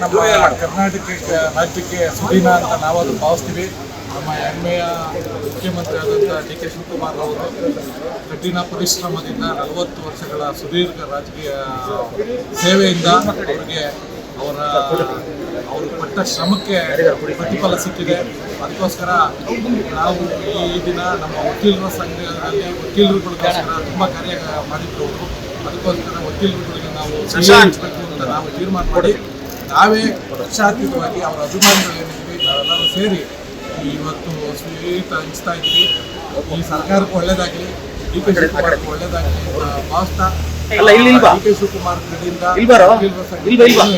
ನಮ್ಮ ಕರ್ನಾಟಕ ರಾಜ್ಯಕ್ಕೆ ಸುದೀನ ಅಂತ ನಾವದು ಭಾವಿಸ್ತೀವಿ. ನಮ್ಮ ಹೆಮ್ಮೆಯ ಮುಖ್ಯಮಂತ್ರಿ ಆದಂಥ ಡಿ ಕೆ ಶಿವಕುಮಾರ್ ಅವರು ಕಠಿಣ ಪರಿಶ್ರಮದಿಂದ 40 ವರ್ಷಗಳ ಸುದೀರ್ಘ ರಾಜಕೀಯ ಸೇವೆಯಿಂದ ಅವರು ಪಟ್ಟ ಶ್ರಮಕ್ಕೆ ಪ್ರತಿಫಲ ಸಿಕ್ಕಿದೆ. ಅದಕ್ಕೋಸ್ಕರ ನಾವು ಈ ದಿನ ನಮ್ಮ ವಕೀಲರ ಸಂಘದಲ್ಲಿ ವಕೀಲರುಗಳಿಗೋಸ್ಕರ ತುಂಬ ಕಾರ್ಯ ಮಾಡಿದ್ರು. ಅದಕ್ಕೋಸ್ಕರ ವಕೀಲರುಗಳಿಗೆ ನಾವು ಹಂಚಬೇಕು ಅಂತ ನಾವು ತೀರ್ಮಾನ ಮಾಡಿ ನಾವೇ ಪಕ್ಷಾತೀತವಾಗಿ ಅವರ ಅಭಿಮಾನಿಗಳೇನಿದ್ವಿ ನಾವೆಲ್ಲರೂ ಸೇರಿ ಇವತ್ತು ಸ್ವೀಟ್ ಹಂಚ್ತಾ ಇದ್ವಿ. ಈ ಸರ್ಕಾರಕ್ಕೆ ಒಳ್ಳೇದಾಗಲಿ, ಡಿ ಕೆ ಶಿವಕುಮಾರ್ಗೆ ಒಳ್ಳೇದಾಗಲಿ ಭಾವಿಸ್ತಾ ಡಿ ಕೆ ಶಿವಕುಮಾರ್ ಕಡೆಯಿಂದ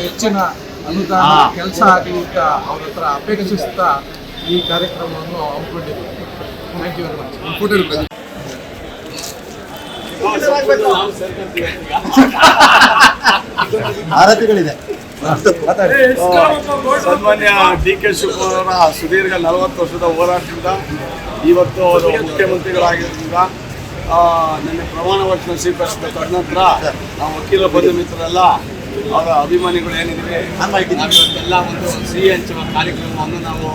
ಹೆಚ್ಚಿನ ಅನುದಾನ ಕೆಲಸ ಆಗಲಿ ಅಂತ ಅವ್ರ ಹತ್ರ ಅಪೇಕ್ಷಿಸ್ತಾ ಈ ಕಾರ್ಯಕ್ರಮವನ್ನು ಹಮ್ಮಿಕೊಂಡಿದ್ದೀವಿ. Thank you very much. ಆರತಿಗಳಿದೆ. ಸನ್ಮಾನ್ಯ ಡಿ ಕೆ ಶಿವಕುಮಾರ್ ಸುದೀರ್ಘ 40 ವರ್ಷದ ಹೋರಾಟದಿಂದ ಇವತ್ತು ಅವರು ಮುಖ್ಯಮಂತ್ರಿಗಳಾಗಿರೋದ್ರಿಂದ ನನ್ನ ಪ್ರಮಾಣ ವಚನ ಸ್ವೀಕರಿಸಿದ ತದನಂತರ ನಾವು ವಕೀಲ ಬಂಧು ಮಿತ್ರರೆಲ್ಲ ಅವರ ಅಭಿಮಾನಿಗಳು ಏನಿದ್ದೀವಿ ಎಲ್ಲ ಒಂದು ಸಿಹಿ ಹಂಚುವ ಕಾರ್ಯಕ್ರಮವನ್ನು ನಾವು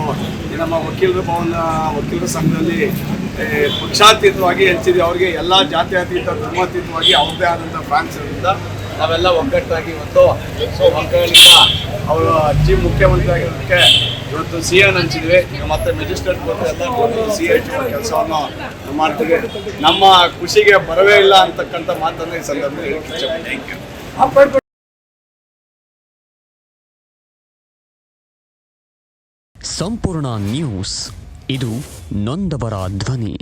ನಮ್ಮ ವಕೀಲರ ಸಂಘದಲ್ಲಿ ಪಕ್ಷಾತೀತವಾಗಿ ಹಂಚಿದ್ವಿ. ಅವರಿಗೆ ಎಲ್ಲ ಜಾತ್ಯತೀತ ಧರ್ಮಾತೀತವಾಗಿ ಅವ್ರದ್ದೇ ಆದಂಥ ಫ್ರಾನ್ಸ್ ಇರೋದ್ರಿಂದ ನಾವೆಲ್ಲ ಒಗ್ಗಟ್ಟಾಗಿ ಇವತ್ತು ಮಕ್ಕಳಿಂದ ಅವರು ಚೀಫ್ ಮುಖ್ಯಮಂತ್ರಿ ಆಗಿರೋದಕ್ಕೆ ಇವತ್ತು ಸಿ ಎನ್ ಹಂಚಿದ್ವಿ. ಈಗ ಮತ್ತೆ ಮೆಜಿಸ್ಟ್ರೇಟ್ ಕೊಟ್ಟು ಎಲ್ಲ ಸಿ ಹಂಚುವ ಕೆಲಸವನ್ನು ಮಾಡ್ತೀವಿ. ನಮ್ಮ ಖುಷಿಗೆ ಬರವೇ ಇಲ್ಲ ಅಂತಕ್ಕಂಥ ಮಾತನ್ನು ಈ ಸಂದರ್ಭದಲ್ಲಿ ಥ್ಯಾಂಕ್ ಯು. ಸಂಪೂರ್ಣ ನ್ಯೂಸ್, ಇದು ನೊಂದವರ ಧ್ವನಿ.